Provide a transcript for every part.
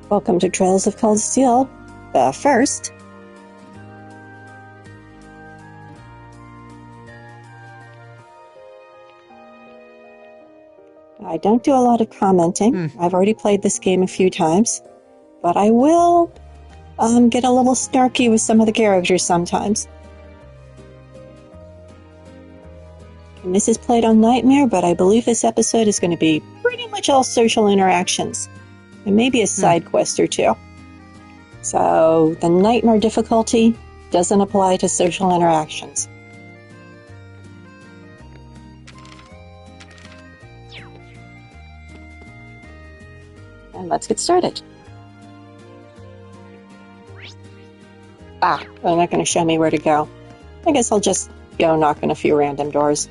Welcome to Trails of Cold Steel. First, I don't do a lot of commenting. I've already played this game a few times, but I will get a little snarky with some of the characters sometimes. And this is played on Nightmare, but I believe this episode is going to be pretty much all social interactions, and maybe a side quest or two. So the Nightmare difficulty doesn't apply to social interactions. And let's get started. They're not going to show me where to go. I guess I'll just go knock on a few random doors.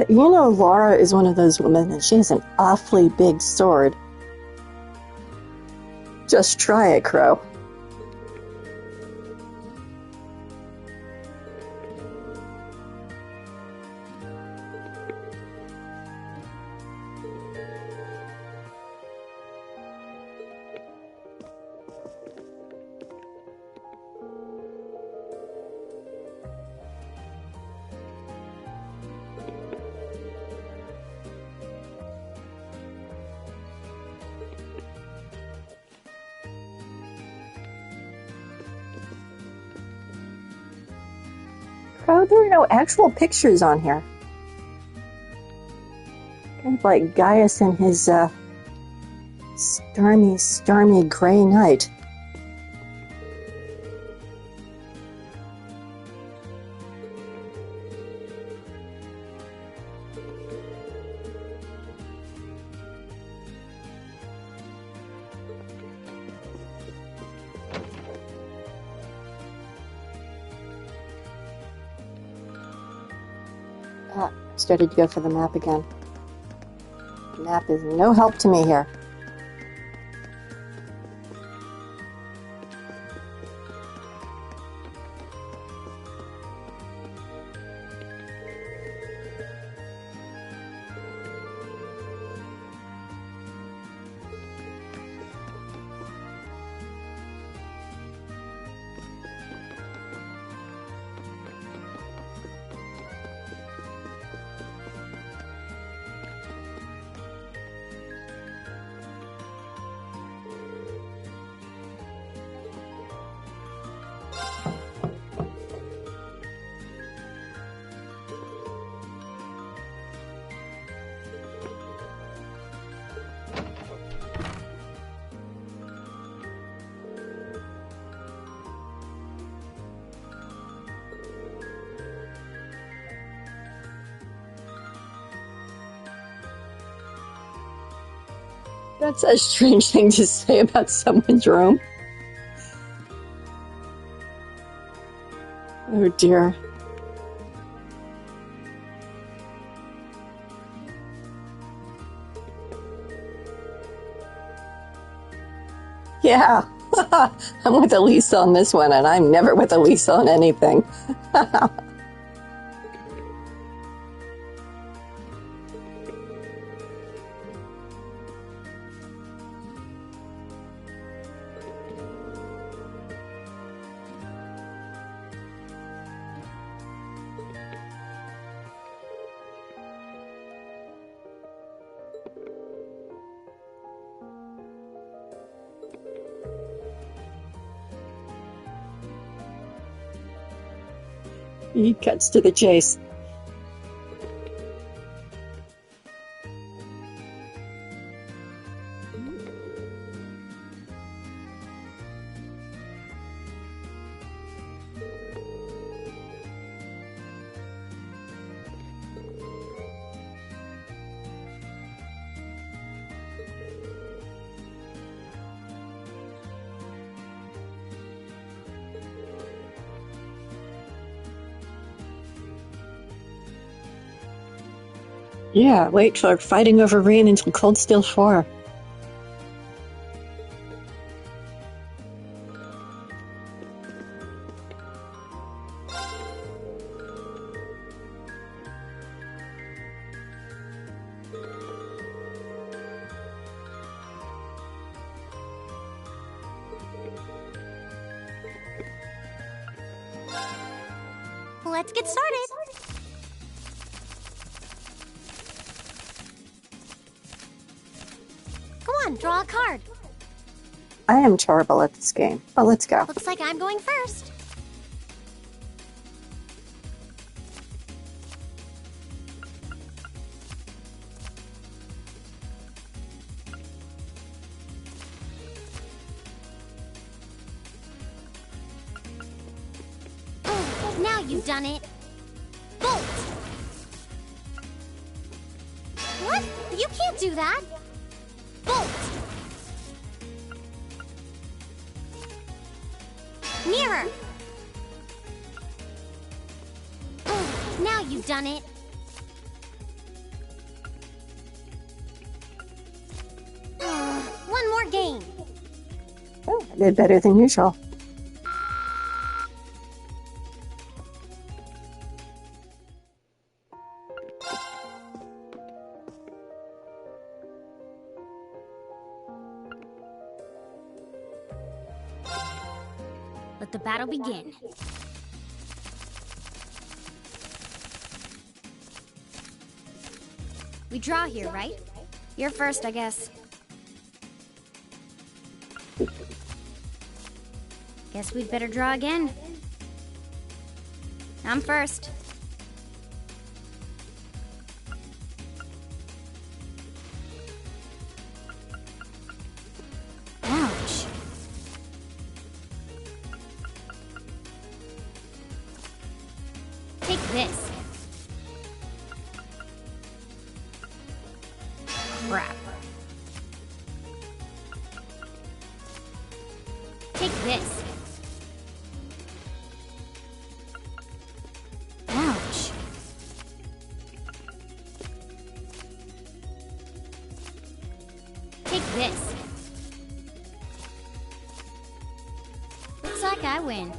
Laura is one of those women, and she has an awfully big sword. Just try it, Crow. Crow, there are no actual pictures on here. Kind of like Gaius in his stormy gray night. Started to go for the map again. The map is no help to me here. That's a strange thing to say about someone's room. Oh dear. Yeah, I'm with Elisa on this one, and I'm never with Elisa on anything. He cuts to the chase. Yeah, wait for fighting over Rean until Cold Steel 4. Let's get started. Go on, draw a card. I am terrible at this game, but let's go. Looks like I'm going first. Now you've done it. Bolt! What? You can't do that. Bolt! Mirror! Now you've done it. One more game. Oh, I did better than usual. Let the battle begin. We draw here, right? You're first, I guess. Guess we'd better draw again. I'm first. Ouch. Take this. Crap. Take this. Ouch. Take this. Looks like I win.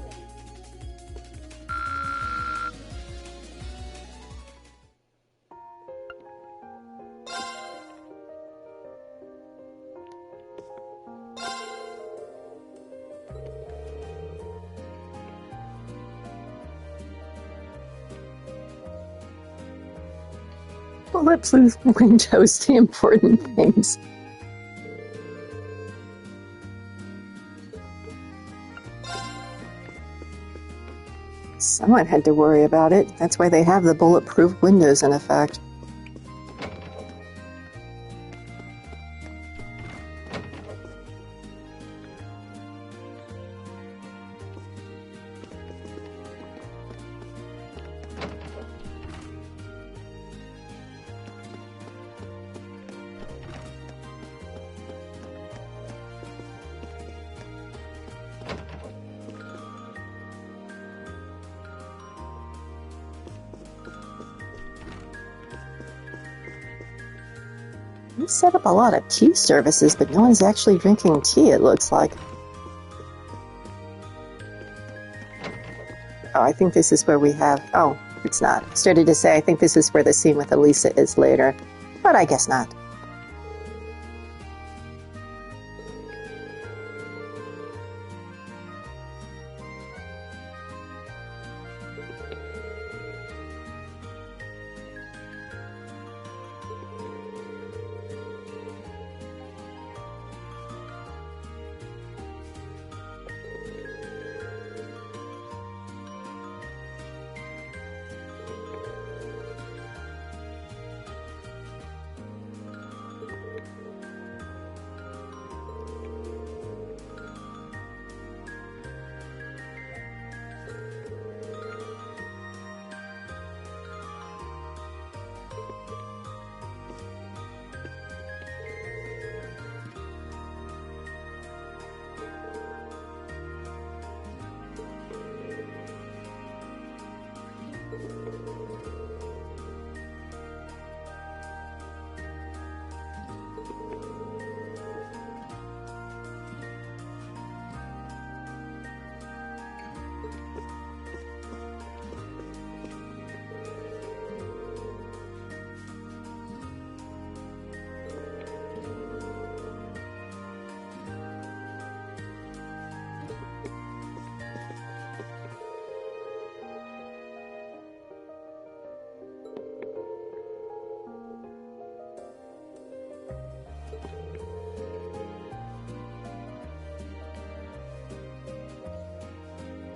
Bulletproof windows, the important things. Someone had to worry about it. That's why they have the bulletproof windows in effect. We set up a lot of tea services, but no one's actually drinking tea, it looks like. Oh, I think this is where we have... Oh, it's not. I started to say I think this is where the scene with Elisa is later, but I guess not.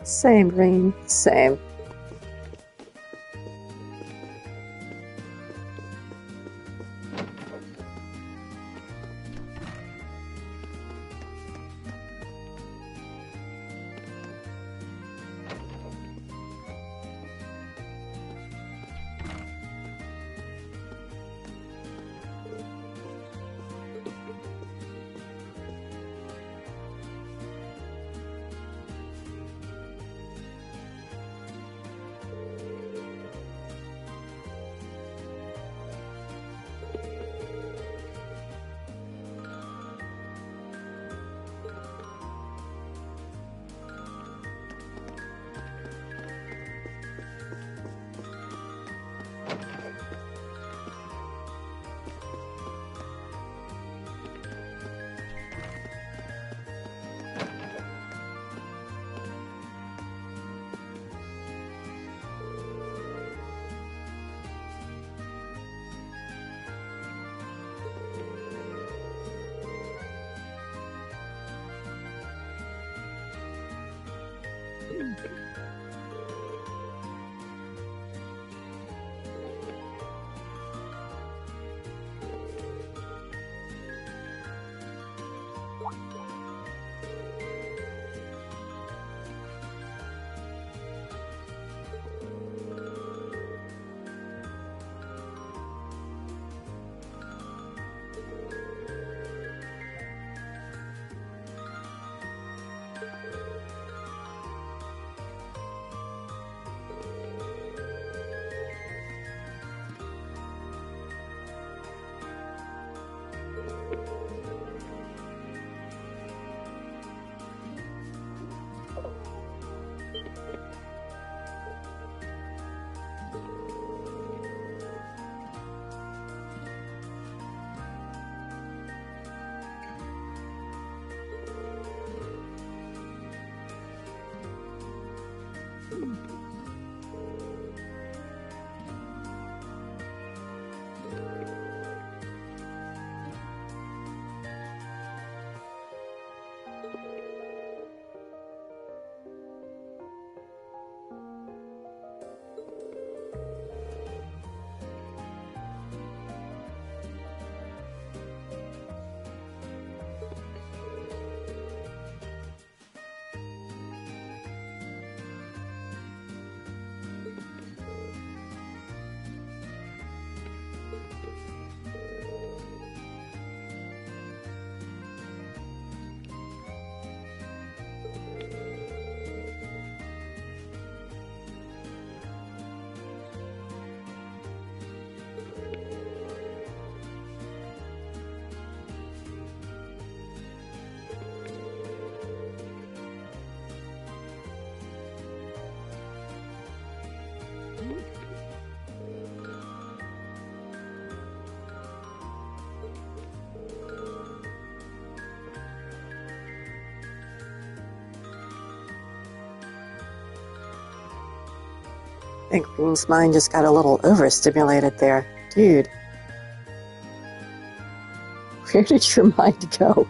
Same, Rean. Same. I think Rean's mind just got a little overstimulated there. Dude. Where did your mind go?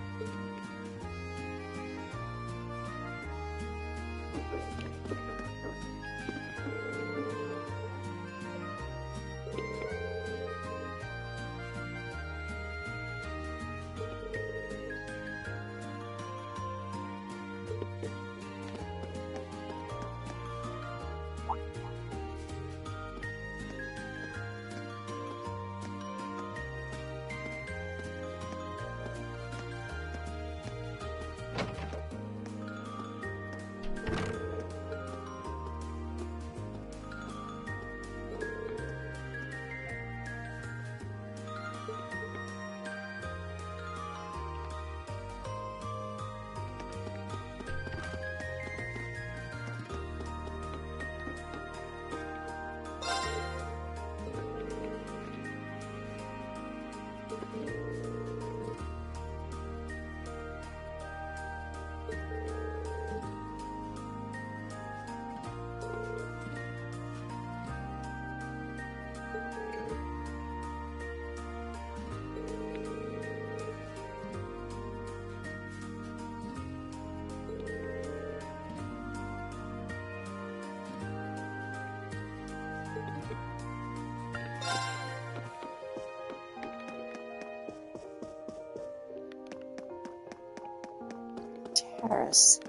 Terrace.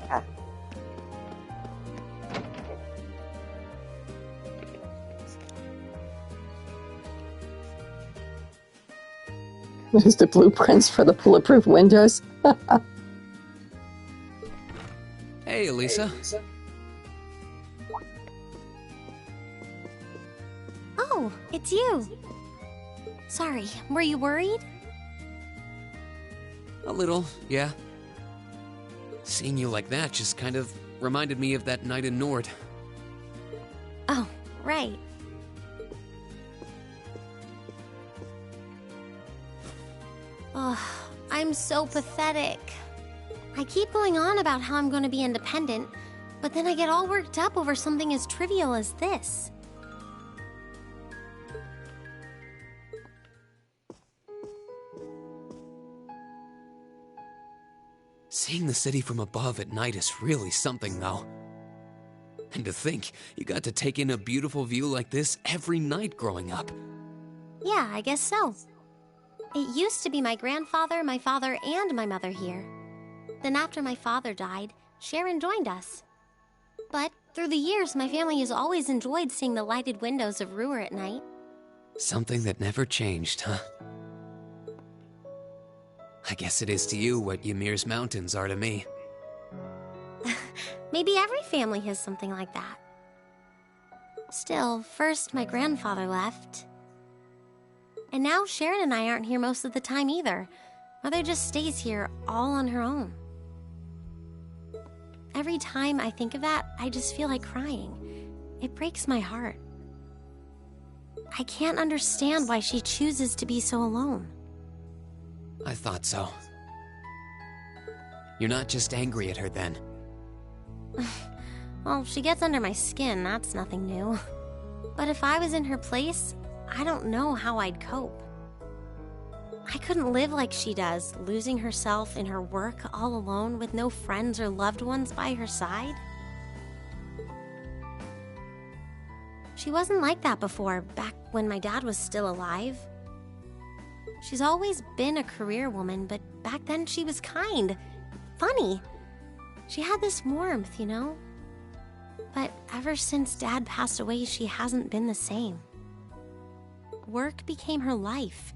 Yeah. There's the blueprints for the bulletproof windows. Hey, Elisa. Oh, it's you. Sorry, were you worried? A little, yeah. Seeing you like that just kind of reminded me of that night in Nord. Oh, right. Oh, I'm so pathetic. I keep going on about how I'm going to be independent, but then I get all worked up over something as trivial as this. Seeing the city from above at night is really something, though. And to think, you got to take in a beautiful view like this every night growing up. Yeah, I guess so. It used to be my grandfather, my father, and my mother here. Then after my father died, Sharon joined us. But through the years, my family has always enjoyed seeing the lighted windows of Roer at night. Something that never changed, huh? I guess it is to you what Ymir's mountains are to me. Maybe every family has something like that. Still, first my grandfather left. And now Sharon and I aren't here most of the time either. Mother just stays here all on her own. Every time I think of that, I just feel like crying. It breaks my heart. I can't understand why she chooses to be so alone. I thought so. You're not just angry at her then. Well, she gets under my skin, that's nothing new. But if I was in her place, I don't know how I'd cope. I couldn't live like she does, losing herself in her work all alone with no friends or loved ones by her side. She wasn't like that before, back when my dad was still alive. She's always been a career woman, but back then she was kind, funny. She had this warmth, you know? But ever since Dad passed away, she hasn't been the same. Work became her life.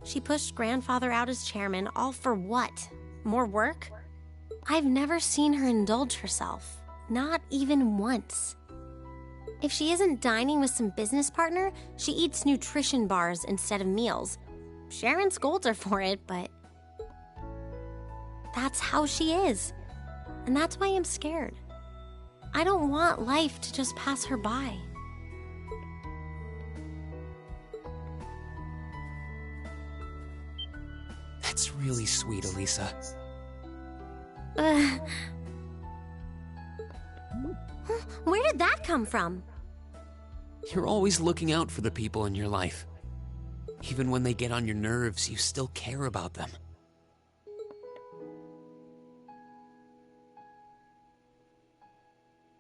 She pushed Grandfather out as chairman, all for what? More work? I've never seen her indulge herself, not even once. If she isn't dining with some business partner, she eats nutrition bars instead of meals. Sharon scolds her for it, but that's how she is. And that's why I'm scared. I don't want life to just pass her by. That's really sweet, Elisa. Where did that that come from? You're always looking out for the people in your life. Even when they get on your nerves, you still care about them.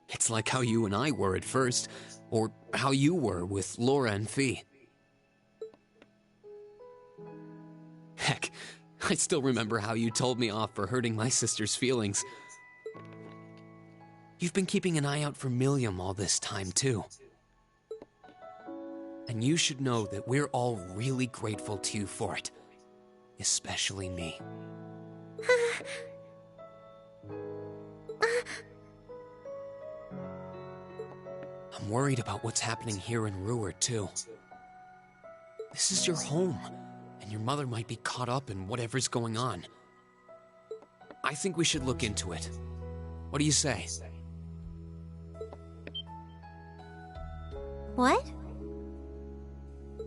It's like how you and I were at first, or how you were with Laura and Fee. Heck, I still remember how you told me off for hurting my sister's feelings. You've been keeping an eye out for Milliam all this time, too. And you should know that we're all really grateful to you for it. Especially me. I'm worried about what's happening here in Roer, too. This is your home, and your mother might be caught up in whatever's going on. I think we should look into it. What do you say? What?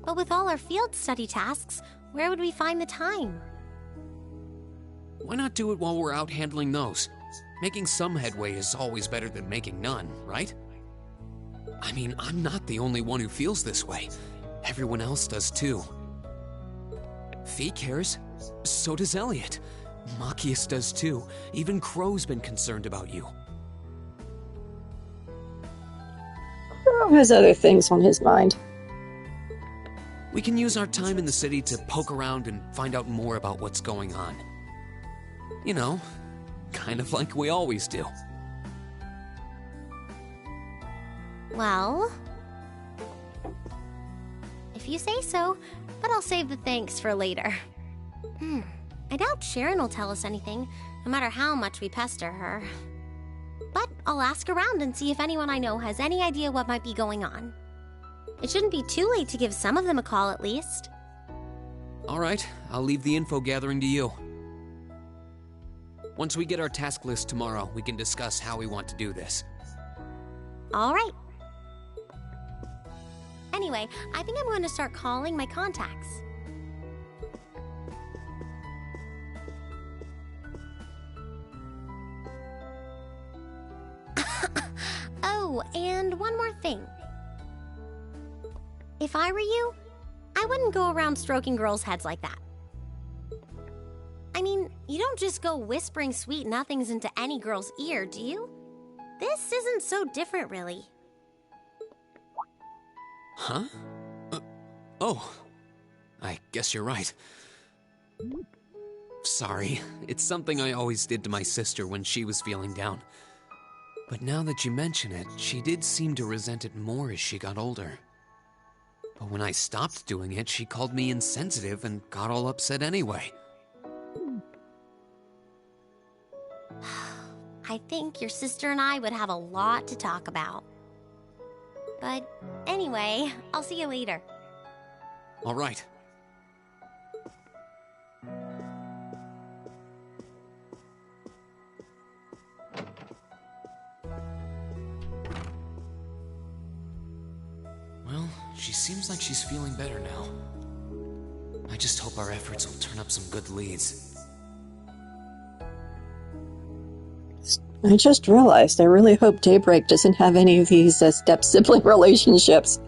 But with all our field study tasks, where would we find the time? Why not do it while we're out handling those? Making some headway is always better than making none, right? I mean, I'm not the only one who feels this way. Everyone else does too. Fee cares. So does Elliot. Machias does too. Even Crow's been concerned about you. Crow has other things on his mind. We can use our time in the city to poke around and find out more about what's going on. You know, kind of like we always do. Well, if you say so, but I'll save the thanks for later. I doubt Sharon will tell us anything, no matter how much we pester her. But I'll ask around and see if anyone I know has any idea what might be going on. It shouldn't be too late to give some of them a call at least. All right, I'll leave the info gathering to you. Once we get our task list tomorrow, we can discuss how we want to do this. All right. Anyway, I think I'm going to start calling my contacts. Oh, and one more thing. If I were you, I wouldn't go around stroking girls' heads like that. I mean, you don't just go whispering sweet nothings into any girl's ear, do you? This isn't so different, really. Huh? Oh, I guess you're right. Sorry, it's something I always did to my sister when she was feeling down. But now that you mention it, she did seem to resent it more as she got older. But when I stopped doing it, she called me insensitive and got all upset anyway. I think your sister and I would have a lot to talk about. But anyway, I'll see you later. All right. Well, she seems like she's feeling better now. I just hope our efforts will turn up some good leads. I just realized I really hope Daybreak doesn't have any of these step-sibling relationships.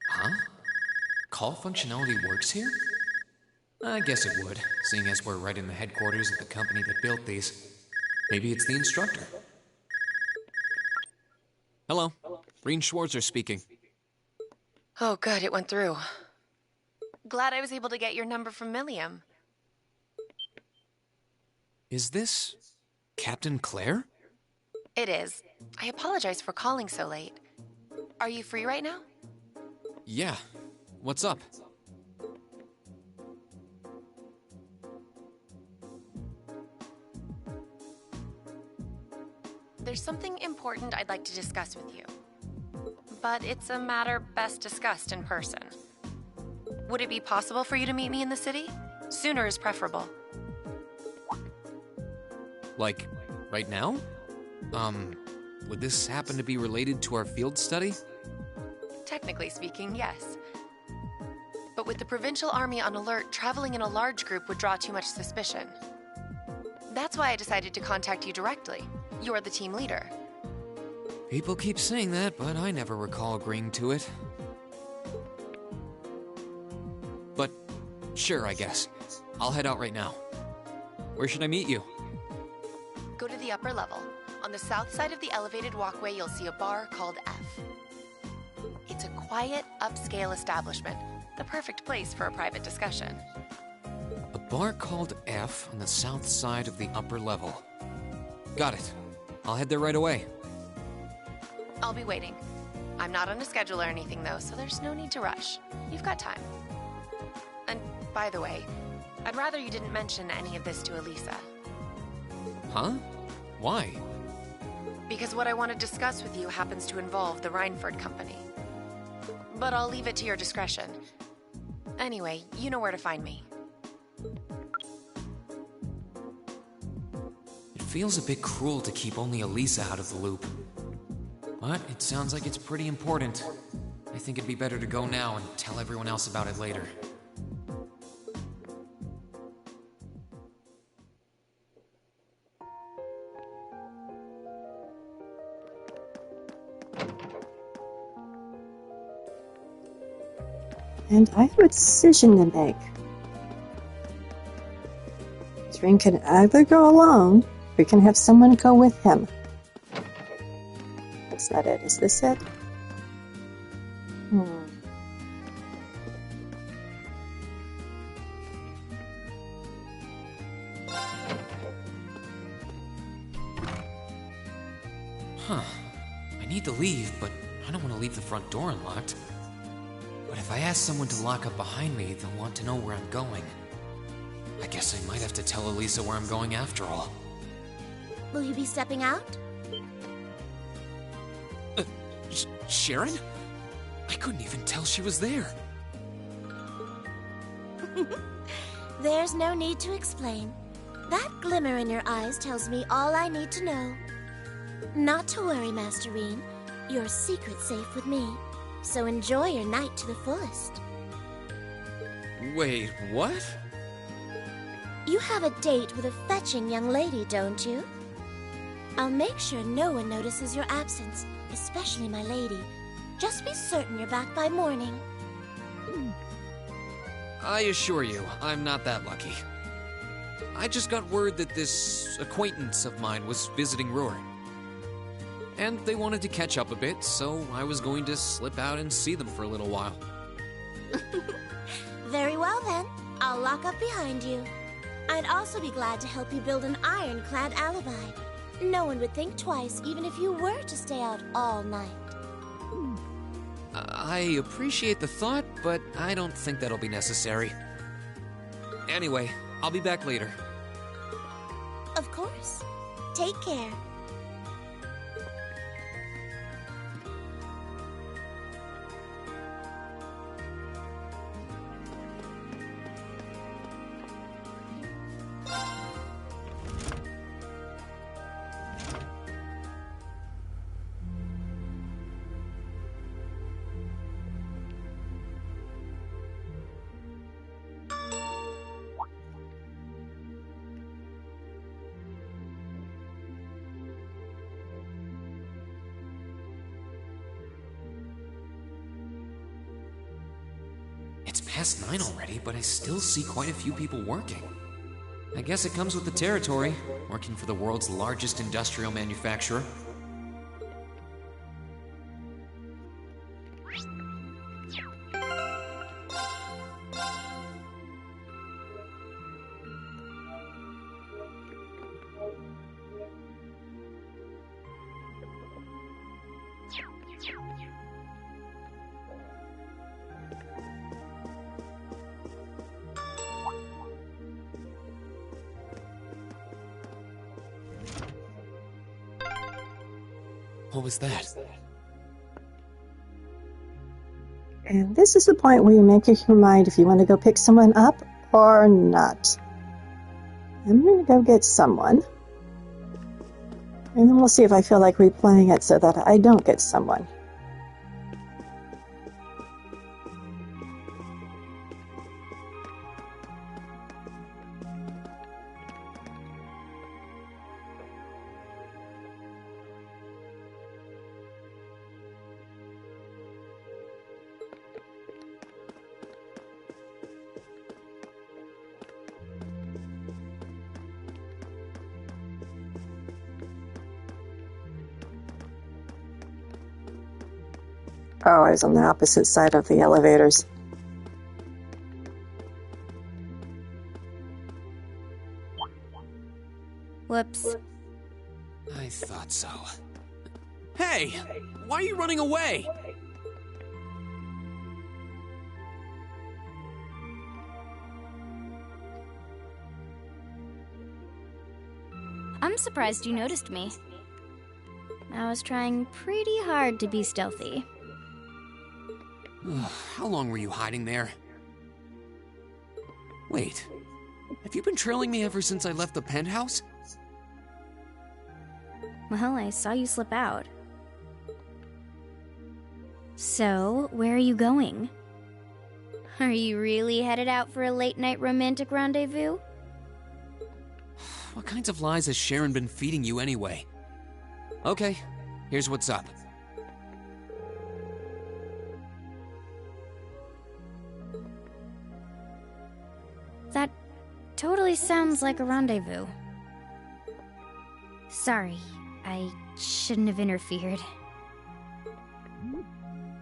Huh? Call functionality works here? I guess it would, seeing as we're right in the headquarters of the company that built these. Maybe it's the instructor. Hello, Rean Schwarzer speaking. Oh, good, it went through. Glad I was able to get your number from Milliam. Is this Captain Claire? It is. I apologize for calling so late. Are you free right now? Yeah. What's up? There's something important I'd like to discuss with you. But it's a matter best discussed in person. Would it be possible for you to meet me in the city? Sooner is preferable. Like, right now? Would this happen to be related to our field study? Technically speaking, yes. But with the provincial army on alert, traveling in a large group would draw too much suspicion. That's why I decided to contact you directly. You're the team leader. People keep saying that, but I never recall agreeing to it. But sure, I guess. I'll head out right now. Where should I meet you? Go to the upper level. On the south side of the elevated walkway, you'll see a bar called F. It's a quiet, upscale establishment. The perfect place for a private discussion. A bar called F on the south side of the upper level. Got it. I'll head there right away. I'll be waiting. I'm not on a schedule or anything, though, so there's no need to rush. You've got time. And by the way, I'd rather you didn't mention any of this to Elisa. Huh? Why? Because what I want to discuss with you happens to involve the Reinford Company. But I'll leave it to your discretion. Anyway, you know where to find me. It feels a bit cruel to keep only Elisa out of the loop. But it sounds like it's pretty important. I think it'd be better to go now and tell everyone else about it later. And I have a decision to make. Rean can either go alone, or we can have someone go with him. That's not it. Is this it? Huh. I need to leave, but I don't want to leave the front door unlocked. But if I ask someone to lock up behind me, they'll want to know where I'm going. I guess I might have to tell Elisa where I'm going after all. Will you be stepping out? Sharon? I couldn't even tell she was there. There's no need to explain. That glimmer in your eyes tells me all I need to know. Not to worry, Master Rean. Your secret's safe with me. So enjoy your night to the fullest. Wait, what? You have a date with a fetching young lady, don't you? I'll make sure no one notices your absence, especially my lady. Just be certain you're back by morning. I assure you, I'm not that lucky. I just got word that this acquaintance of mine was visiting Roer. And they wanted to catch up a bit, so I was going to slip out and see them for a little while. Very well then. I'll lock up behind you. I'd also be glad to help you build an ironclad alibi. No one would think twice, even if you were to stay out all night. I appreciate the thought, but I don't think that'll be necessary. Anyway, I'll be back later. Of course. Take care. It's past 9 already, but I still see quite a few people working. I guess it comes with the territory, working for the world's largest industrial manufacturer. What was that? And this is the point where you make up your mind if you want to go pick someone up or not. I'm going to go get someone. And then we'll see if I feel like replaying it so that I don't get someone. Oh, I was on the opposite side of the elevators. Whoops. I thought so. Hey! Why are you running away? I'm surprised you noticed me. I was trying pretty hard to be stealthy. How long were you hiding there? Wait, have you been trailing me ever since I left the penthouse? Well, I saw you slip out. So, where are you going? Are you really headed out for a late-night romantic rendezvous? What kinds of lies has Sharon been feeding you anyway? Okay, here's what's up. That totally sounds like a rendezvous. Sorry, I shouldn't have interfered.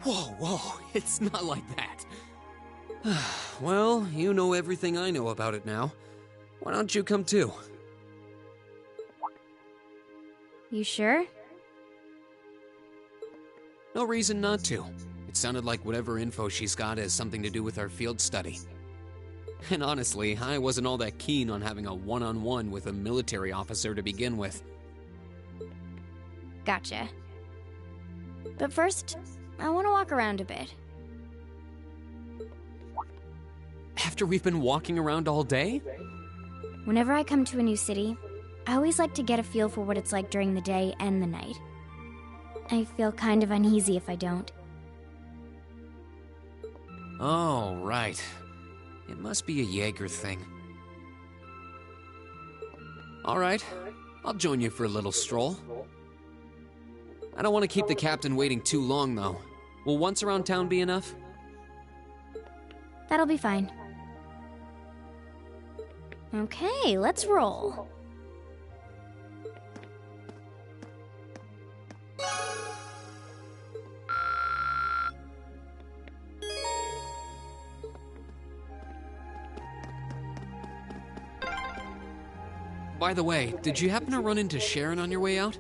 Whoa, it's not like that. Well, you know everything I know about it now. Why don't you come too? You sure? No reason not to. It sounded like whatever info she's got has something to do with our field study. And honestly, I wasn't all that keen on having a one-on-one with a military officer to begin with. Gotcha. But first, I want to walk around a bit. After we've been walking around all day? Whenever I come to a new city, I always like to get a feel for what it's like during the day and the night. I feel kind of uneasy if I don't. Oh, right. It must be a Jaeger thing. Alright, I'll join you for a little stroll. I don't want to keep the captain waiting too long, though. Will once around town be enough? That'll be fine. Okay, let's roll. By the way, did you happen to run into Sharon on your way out?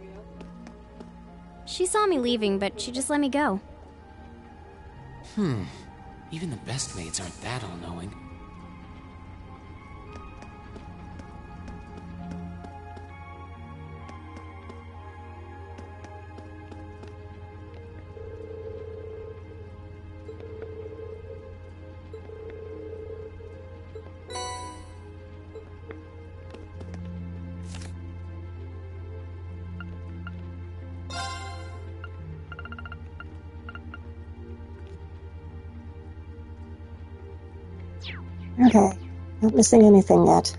She saw me leaving, but she just let me go. Even the best maids aren't that all-knowing. Okay, not missing anything yet.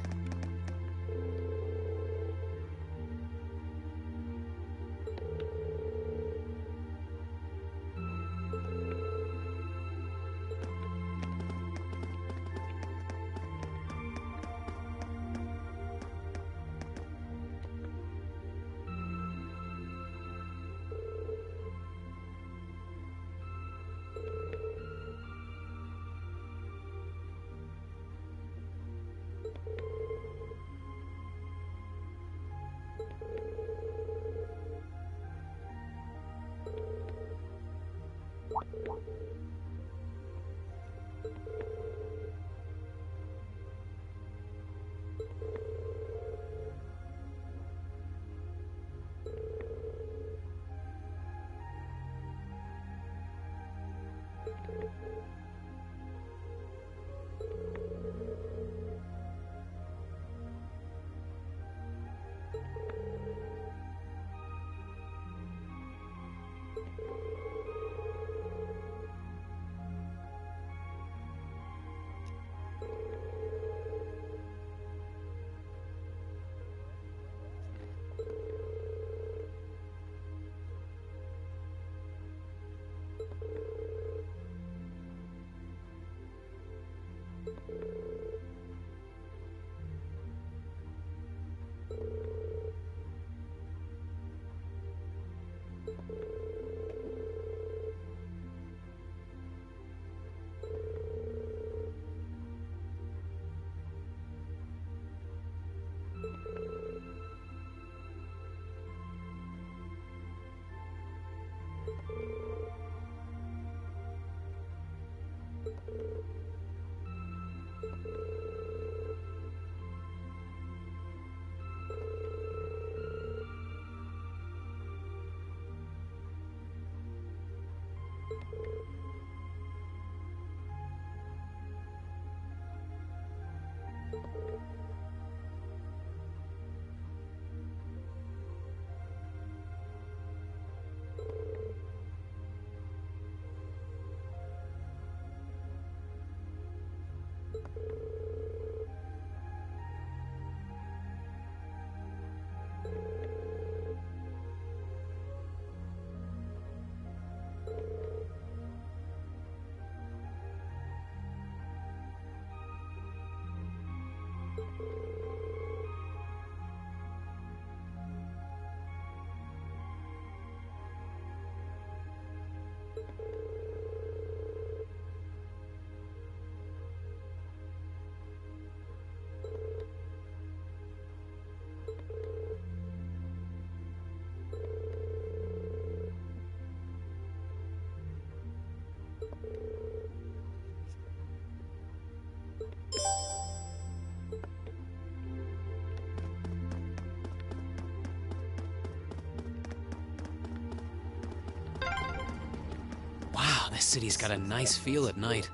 Wow, this city's got a nice feel at night.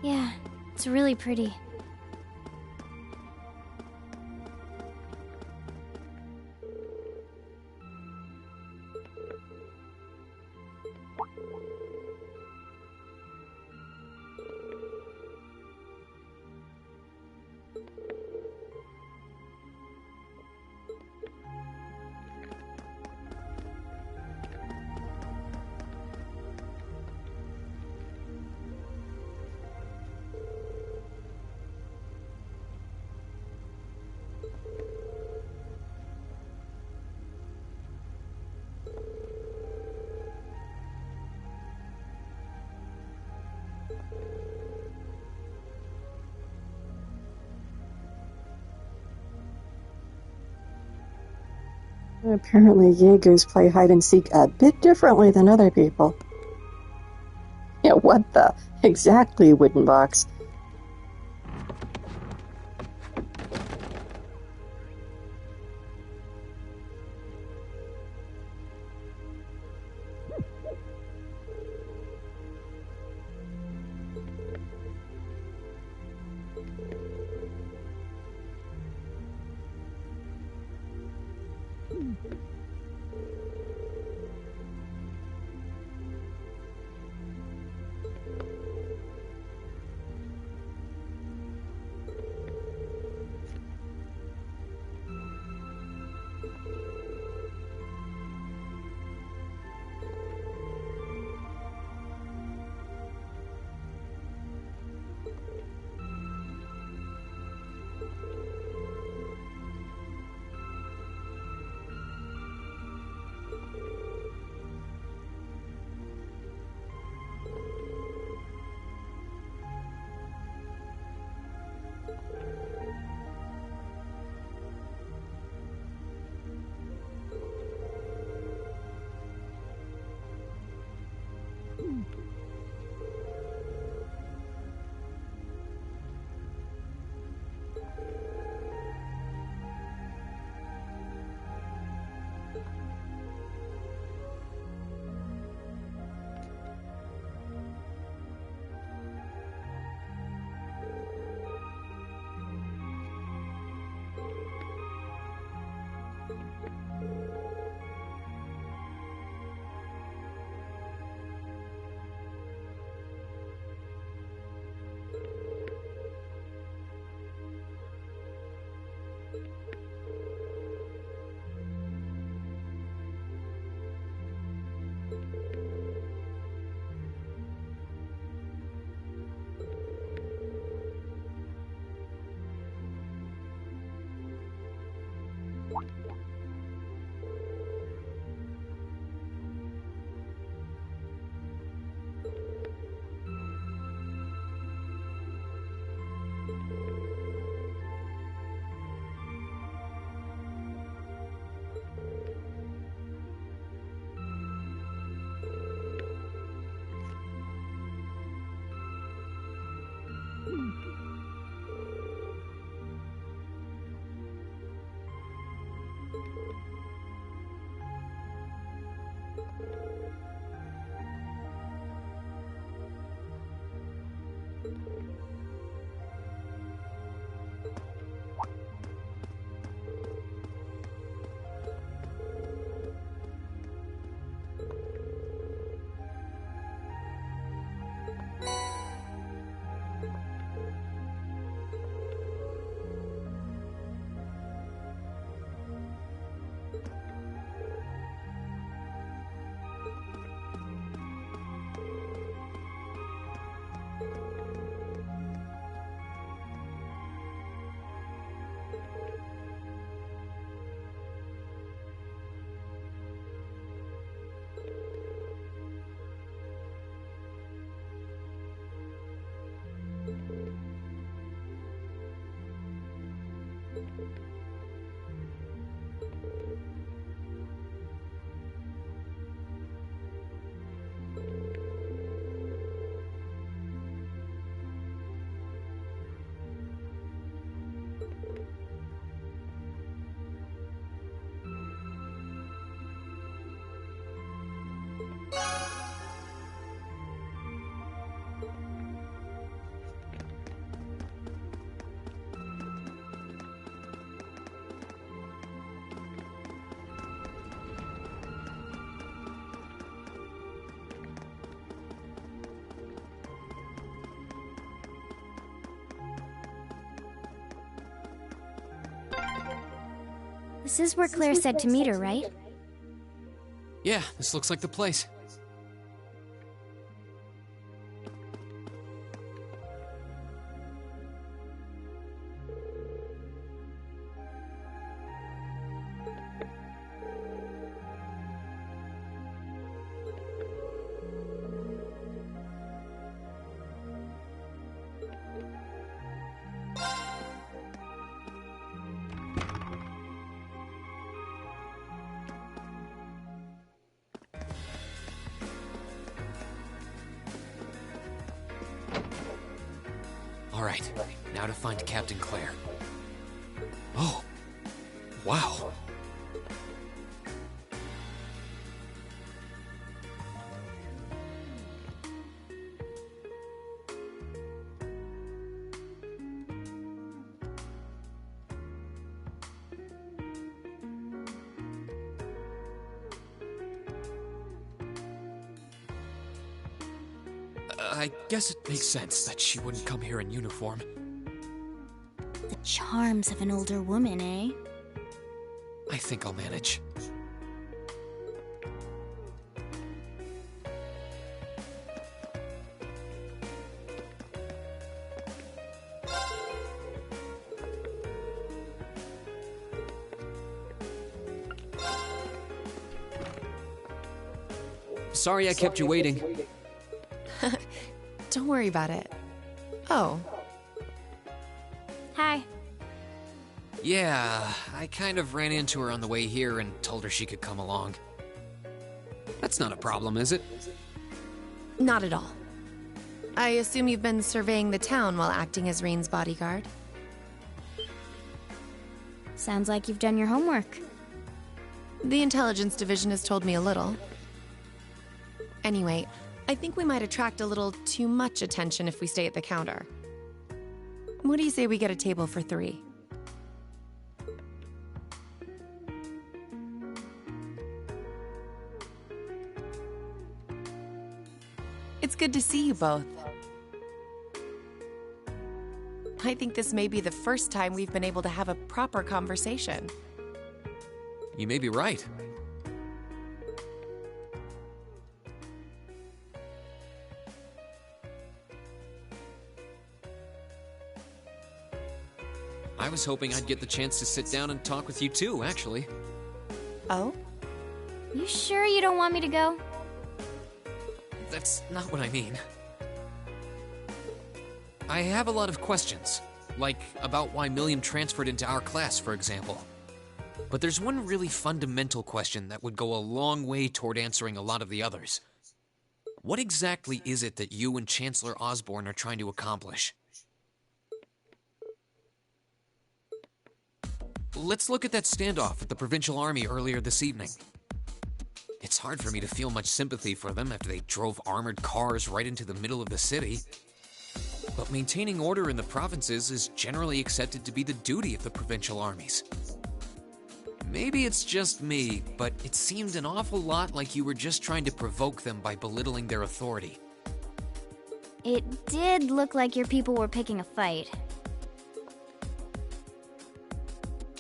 Yeah, it's really pretty. Apparently, Jaegers play hide and seek a bit differently than other people. Yeah, what the? Exactly, wooden box. This is where Claire said to meet her, right? Yeah, this looks like the place. All right, now to find Captain Claire. Oh, wow. I guess it makes sense that she wouldn't come here in uniform. The charms of an older woman, eh? I think I'll manage. Sorry I kept you waiting. Don't worry about it. Oh, Hi. Yeah, I kind of ran into her on the way here and told her she could come along. That's not a problem, is it? not at all. I assume you've been surveying the town while acting as Rean's bodyguard. Sounds like you've done your homework. The intelligence division has told me a little. Anyway, I think we might attract a little too much attention if we stay at the counter. What do you say we get a table for 3? It's good to see you both. I think this may be the first time we've been able to have a proper conversation. You may be right. I was hoping I'd get the chance to sit down and talk with you too, actually. Oh? You sure you don't want me to go? That's not what I mean. I have a lot of questions, like about why Milliam transferred into our class, for example. But there's one really fundamental question that would go a long way toward answering a lot of the others. What exactly is it that you and Chancellor Osborne are trying to accomplish? let's look at that standoff with the Provincial Army earlier this evening. It's hard for me to feel much sympathy for them after they drove armored cars right into the middle of the city. But maintaining order in the provinces is generally accepted to be the duty of the provincial armies. Maybe it's just me, but it seemed an awful lot like you were just trying to provoke them by belittling their authority. It did look like your people were picking a fight.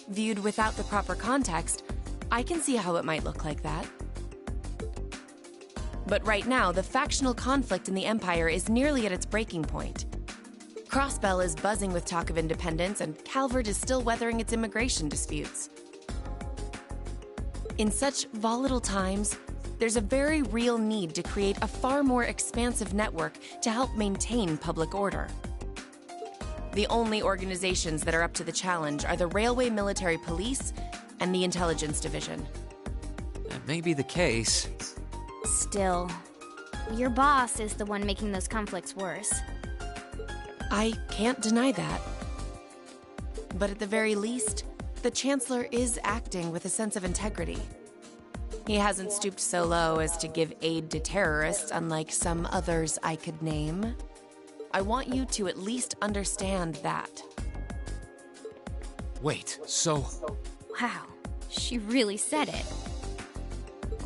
Viewed without the proper context, I can see how it might look like that. But right now, the factional conflict in the Empire is nearly at its breaking point. Crossbell is buzzing with talk of independence, and Calvert is still weathering its immigration disputes. In such volatile times, there's a very real need to create a far more expansive network to help maintain public order. The only organizations that are up to the challenge are the Railway Military Police and the Intelligence Division. That may be the case. Still, your boss is the one making those conflicts worse. I can't deny that. But at the very least, the Chancellor is acting with a sense of integrity. He hasn't stooped so low as to give aid to terrorists, unlike some others I could name. I want you to at least understand that. Wait, so... Wow, she really said it.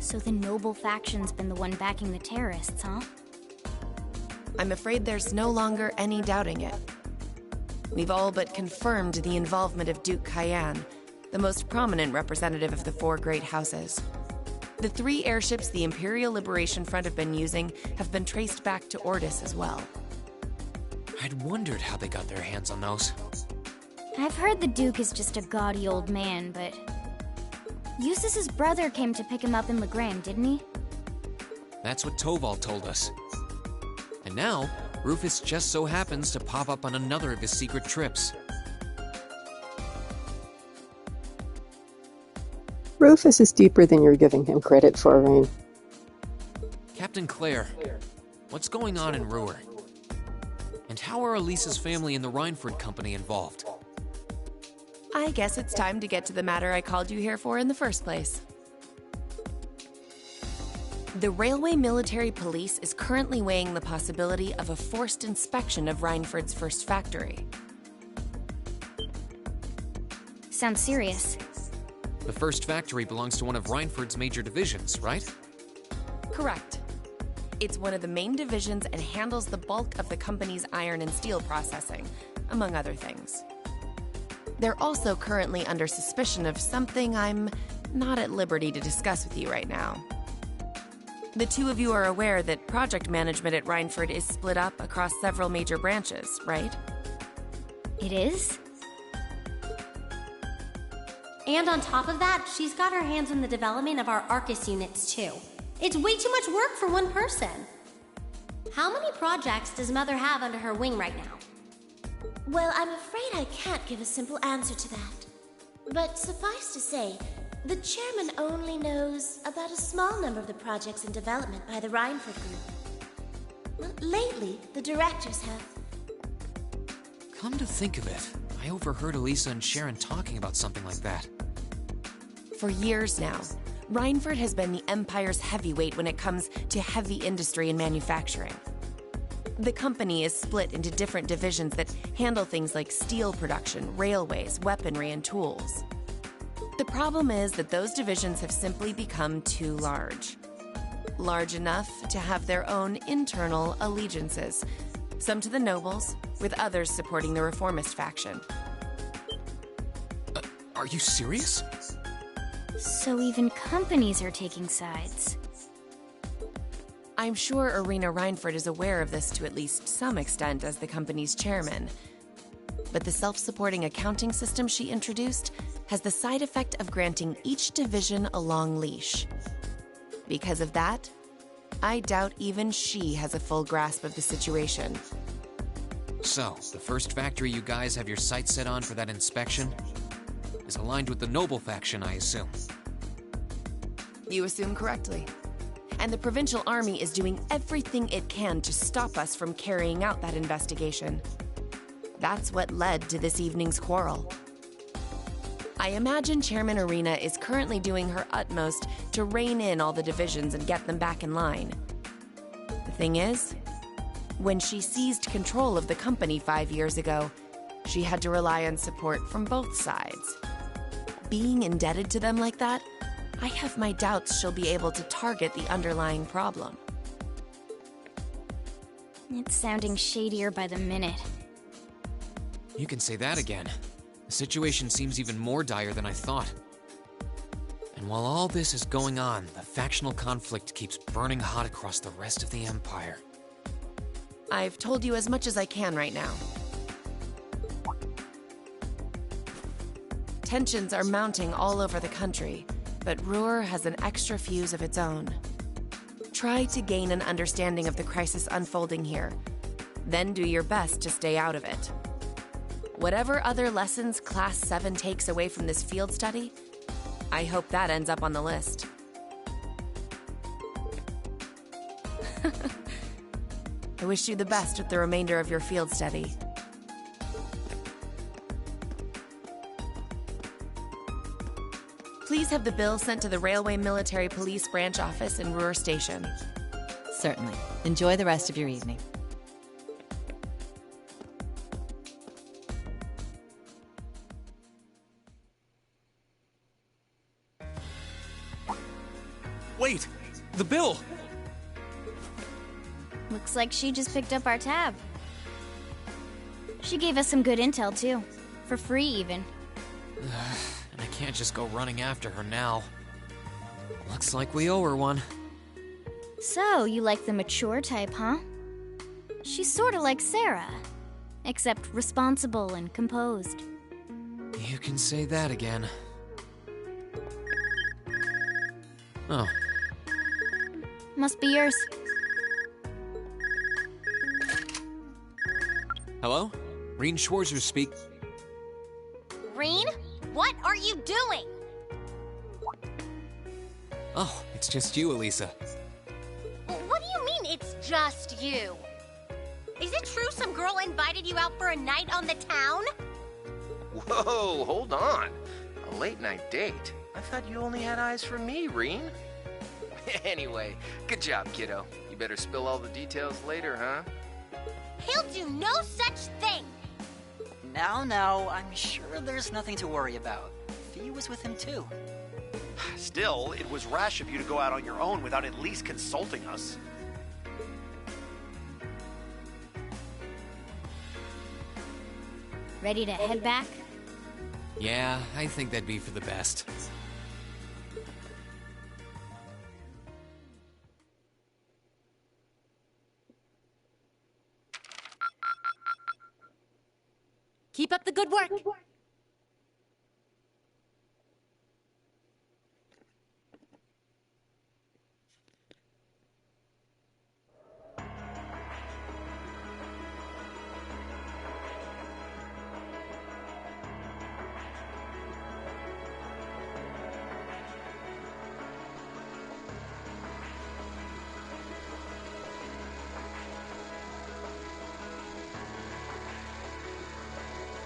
So the noble faction's been the one backing the terrorists, huh? I'm afraid there's no longer any doubting it. We've all but confirmed the involvement of Duke Cayenne, the most prominent representative of the four great houses. The 3 airships the Imperial Liberation Front have been using have been traced back to Ordis as well. I'd wondered how they got their hands on those. I've heard the Duke is just a gaudy old man, but... Eustace's brother came to pick him up in Legram, didn't he? That's what Toval told us. And now, Rufus just so happens to pop up on another of his secret trips. Rufus is deeper than you're giving him credit for, Rean. Captain Claire, what's going on in Roer? And how are Elisa's family and the Rhineford Company involved? I guess it's time to get to the matter I called you here for in the first place. The Railway Military Police is currently weighing the possibility of a forced inspection of Rhineford's first factory. Sounds serious. The first factory belongs to one of Rhineford's major divisions, right? Correct. It's one of the main divisions and handles the bulk of the company's iron and steel processing, among other things. They're also currently under suspicion of something I'm not at liberty to discuss with you right now. The two of you are aware that project management at Rhineford is split up across several major branches, right? It is? And on top of that, she's got her hands on the development of our Arcus units, too. It's way too much work for one person. How many projects does Mother have under her wing right now? Well, I'm afraid I can't give a simple answer to that. But suffice to say, the chairman only knows about a small number of the projects in development by the Rhineford Group. Well, lately, the directors have. Come to think of it, I overheard Elisa and Sharon talking about something like that. For years now, Rhineford has been the Empire's heavyweight when it comes to heavy industry and manufacturing. The company is split into different divisions that handle things like steel production, railways, weaponry, and tools. The problem is that those divisions have simply become too large. Large enough to have their own internal allegiances, some to the nobles, with others supporting the reformist faction. Are you serious? So even companies are taking sides. I'm sure Irina Rhineford is aware of this to at least some extent as the company's chairman. But the self-supporting accounting system she introduced has the side effect of granting each division a long leash. Because of that, I doubt even she has a full grasp of the situation. So, the first factory you guys have your sights set on for that inspection is aligned with the Noble faction, I assume. You assume correctly. And the Provincial Army is doing everything it can to stop us from carrying out that investigation. That's what led to this evening's quarrel. I imagine Chairman Arena is currently doing her utmost to rein in all the divisions and get them back in line. The thing is, when she seized control of the company 5 years ago, she had to rely on support from both sides. Being indebted to them like that, I have my doubts she'll be able to target the underlying problem. It's sounding shadier by the minute. You can say that again. The situation seems even more dire than I thought. And while all this is going on, the factional conflict keeps burning hot across the rest of the Empire. I've told you as much as I can right now. Tensions are mounting all over the country, but Roer has an extra fuse of its own. Try to gain an understanding of the crisis unfolding here, then do your best to stay out of it. Whatever other lessons Class 7 takes away from this field study, I hope that ends up on the list. I wish you the best with the remainder of your field study. Please have the bill sent to the Railway Military Police Branch Office in Roer Station. Certainly. Enjoy the rest of your evening. Wait! The bill! Looks like she just picked up our tab. She gave us some good intel, too. For free, even. And I can't just go running after her now. Looks like we owe her one. So, you like the mature type, huh? She's sorta like Sarah. Except responsible and composed. You can say that again. Oh. Must be yours. Hello? Rean Schwarzer speak. Rean, what are you doing? Oh, it's just you, Elisa. What do you mean it's just you? Is it true some girl invited you out for a night on the town? Whoa, hold on. A late night date? I thought you only had eyes for me, Rean. Anyway, good job, kiddo. You better spill all the details later, huh? He'll do no such thing! Now, I'm sure there's nothing to worry about. Fee was with him too. Still, it was rash of you to go out on your own without at least consulting us. Ready to head back? Yeah, I think that'd be for the best. Keep up the good work!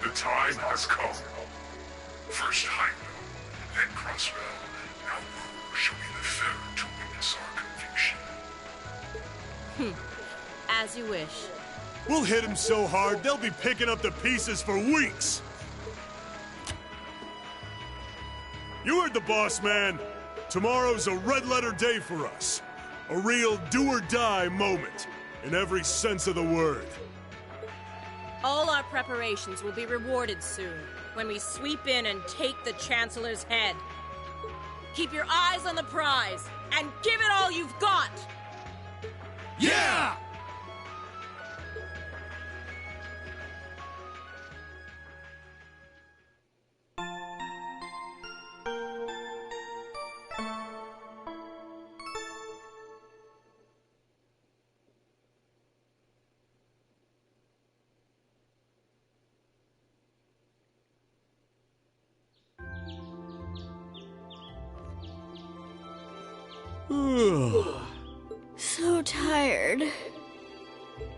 The time has come. First Heimdall, then Crossrail, now Roer shall be the third to witness our conviction. As you wish. We'll hit him so hard, they'll be picking up the pieces for weeks! You heard the boss, man. Tomorrow's a red-letter day for us. A real do-or-die moment, in every sense of the word. All our preparations will be rewarded soon, when we sweep in and take the Chancellor's head. Keep your eyes on the prize, and give it all you've got! Yeah! So tired.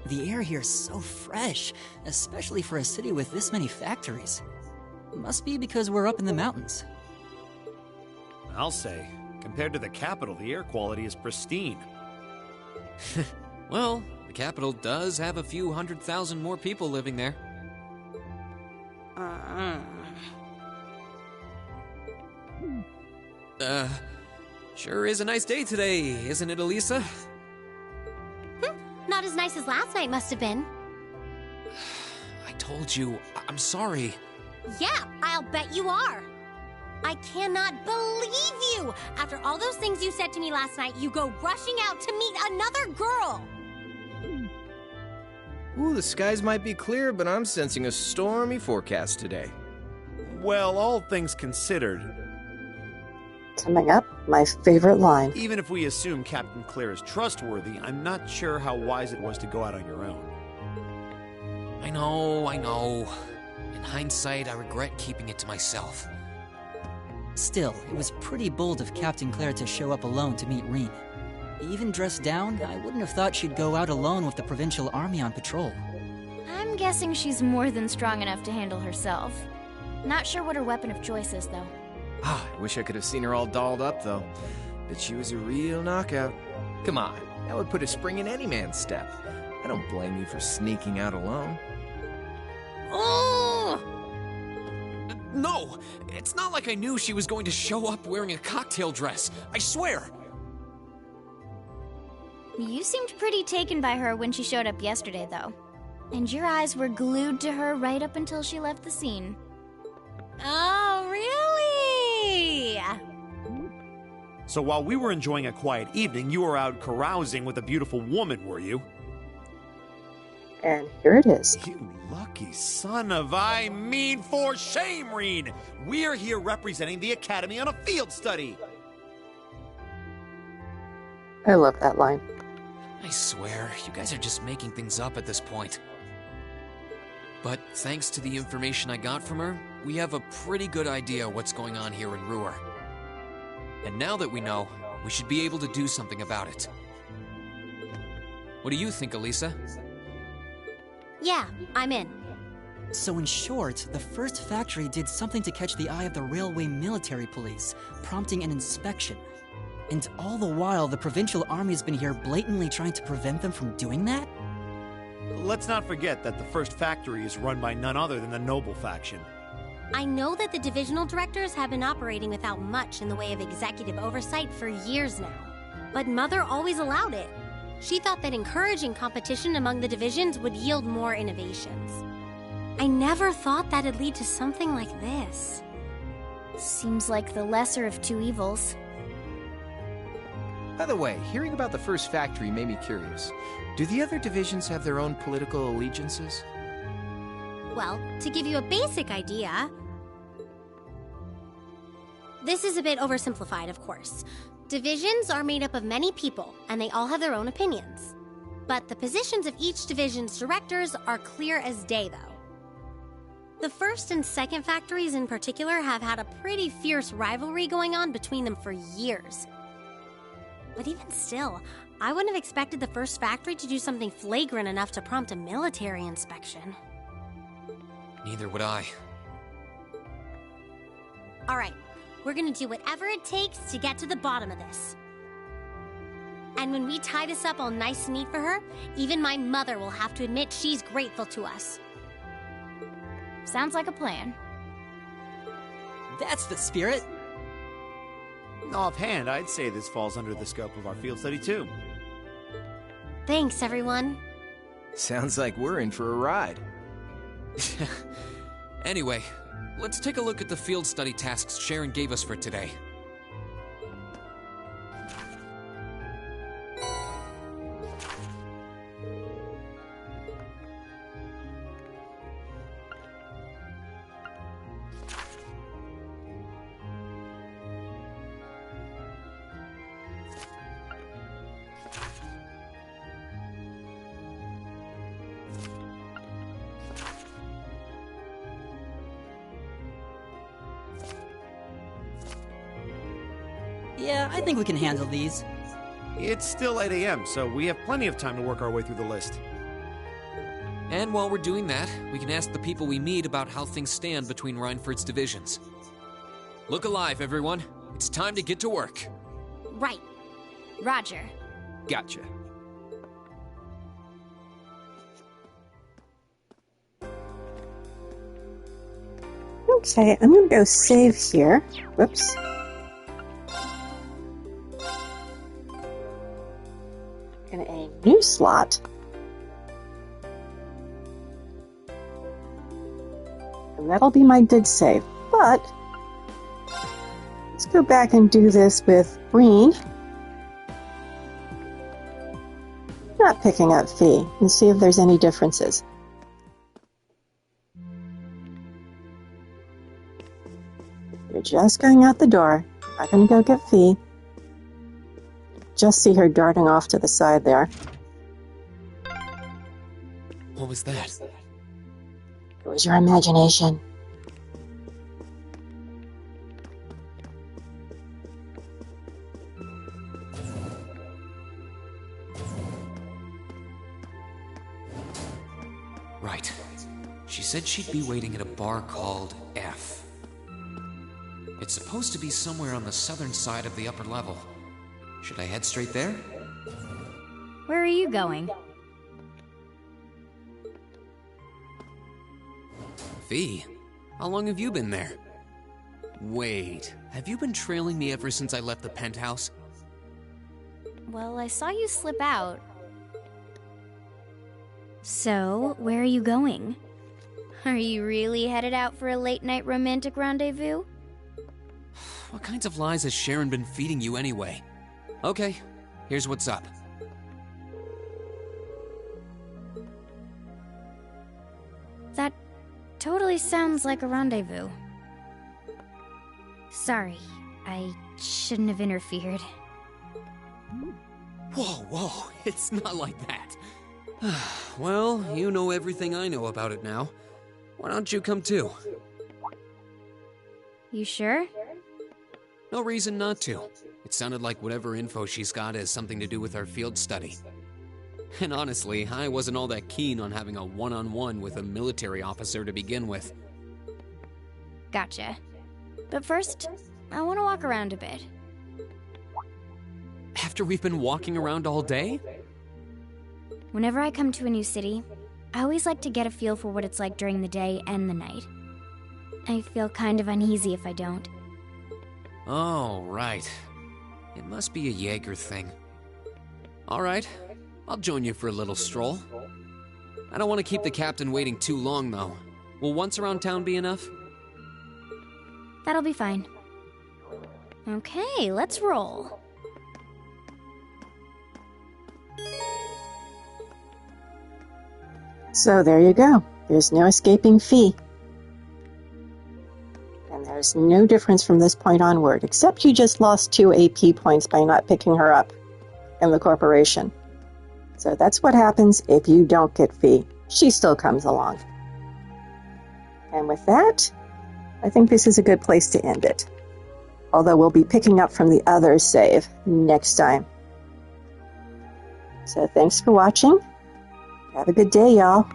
The air here's so fresh, especially for a city with this many factories. Must be because we're up in the mountains. I'll say, compared to the capital, the air quality is pristine. Well, the capital does have a few 100,000 more people living there. Sure is a nice day today, isn't it, Elisa? Not as nice as last night must have been. I told you, I'm sorry. Yeah, I'll bet you are. I cannot believe you! After all those things you said to me last night, you go rushing out to meet another girl! Ooh, the skies might be clear, but I'm sensing a stormy forecast today. Well, all things considered, Coming up, my favorite line. even if we assume Captain Claire is trustworthy, I'm not sure how wise it was to go out on your own. I know. In hindsight, I regret keeping it to myself. Still, it was pretty bold of Captain Claire to show up alone to meet Rean. Even dressed down, I wouldn't have thought she'd go out alone with the Provincial Army on patrol. I'm guessing she's more than strong enough to handle herself. Not sure what her weapon of choice is, though. I wish I could have seen her all dolled up, though. But she was a real knockout. Come on, that would put a spring in any man's step. I don't blame you for sneaking out alone. Oh! No! It's not like I knew she was going to show up wearing a cocktail dress. I swear! You seemed pretty taken by her when she showed up yesterday, though. And your eyes were glued to her right up until she left the scene. Oh, really? So while we were enjoying a quiet evening, you were out carousing with a beautiful woman, were you? And here it is. You lucky son of for shame, Rean! We're here representing the Academy on a field study! I love that line. I swear, you guys are just making things up at this point. But thanks to the information I got from her, we have a pretty good idea what's going on here in Roer. And now that we know, we should be able to do something about it. What do you think, Elisa? Yeah, I'm in. So in short, the first factory did something to catch the eye of the railway military police, prompting an inspection. And all the while, the Provincial Army's been here blatantly trying to prevent them from doing that? Let's not forget that the first factory is run by none other than the Noble faction. I know that the divisional directors have been operating without much in the way of executive oversight for years now. But Mother always allowed it. She thought that encouraging competition among the divisions would yield more innovations. I never thought that'd lead to something like this. Seems like the lesser of two evils. By the way, hearing about the first factory made me curious. Do the other divisions have their own political allegiances? Well, to give you a basic idea... This is a bit oversimplified, of course. Divisions are made up of many people, and they all have their own opinions. But the positions of each division's directors are clear as day, though. The first and second factories in particular have had a pretty fierce rivalry going on between them for years. But even still, I wouldn't have expected the first factory to do something flagrant enough to prompt a military inspection. Neither would I. All right, we're gonna do whatever it takes to get to the bottom of this. And when we tie this up all nice and neat for her, even my mother will have to admit she's grateful to us. Sounds like a plan. That's the spirit! Offhand, I'd say this falls under the scope of our field study too. Thanks, everyone. Sounds like we're in for a ride. Anyway, let's take a look at the field study tasks Sharon gave us for today. Yeah, I think we can handle these. It's still 8 a.m., so we have plenty of time to work our way through the list. And while we're doing that, we can ask the people we meet about how things stand between Reinford's divisions. Look alive, everyone. It's time to get to work. Right. Roger. Gotcha. Okay, I'm going to go save here. Whoops. In a new slot. And that'll be my good save. But let's go back and do this with Rean. Not picking up Fee, and see if there's any differences. You're just going out the door. Not going to go get Fee. Just see her darting off to the side there. What was that? It was your imagination. Right. She said she'd be waiting at a bar called F. It's supposed to be somewhere on the southern side of the upper level. Should I head straight there? Where are you going? Fee, how long have you been there? Wait, have you been trailing me ever since I left the penthouse? Well, I saw you slip out. So, where are you going? Are you really headed out for a late-night romantic rendezvous? What kinds of lies has Sharon been feeding you anyway? Okay, here's what's up. That totally sounds like a rendezvous. Sorry, I shouldn't have interfered. Whoa, it's not like that. Well, you know everything I know about it now. Why don't you come too? You sure? No reason not to. It sounded like whatever info she's got has something to do with our field study. And honestly, I wasn't all that keen on having a one-on-one with a military officer to begin with. Gotcha. But first, I want to walk around a bit. After we've been walking around all day? Whenever I come to a new city, I always like to get a feel for what it's like during the day and the night. I feel kind of uneasy if I don't. Oh, right. It must be a Jaeger thing. All right, I'll join you for a little stroll. I don't want to keep the captain waiting too long, though. Will once around town be enough? That'll be fine. Okay, let's roll. So there you go. There's no escaping Fee. And there's no difference from this point onward, except you just lost 2 AP points by not picking her up in the corporation. So that's what happens if you don't get Fee. She still comes along. And with that, I think this is a good place to end it. Although we'll be picking up from the other save next time. So thanks for watching. Have a good day, y'all.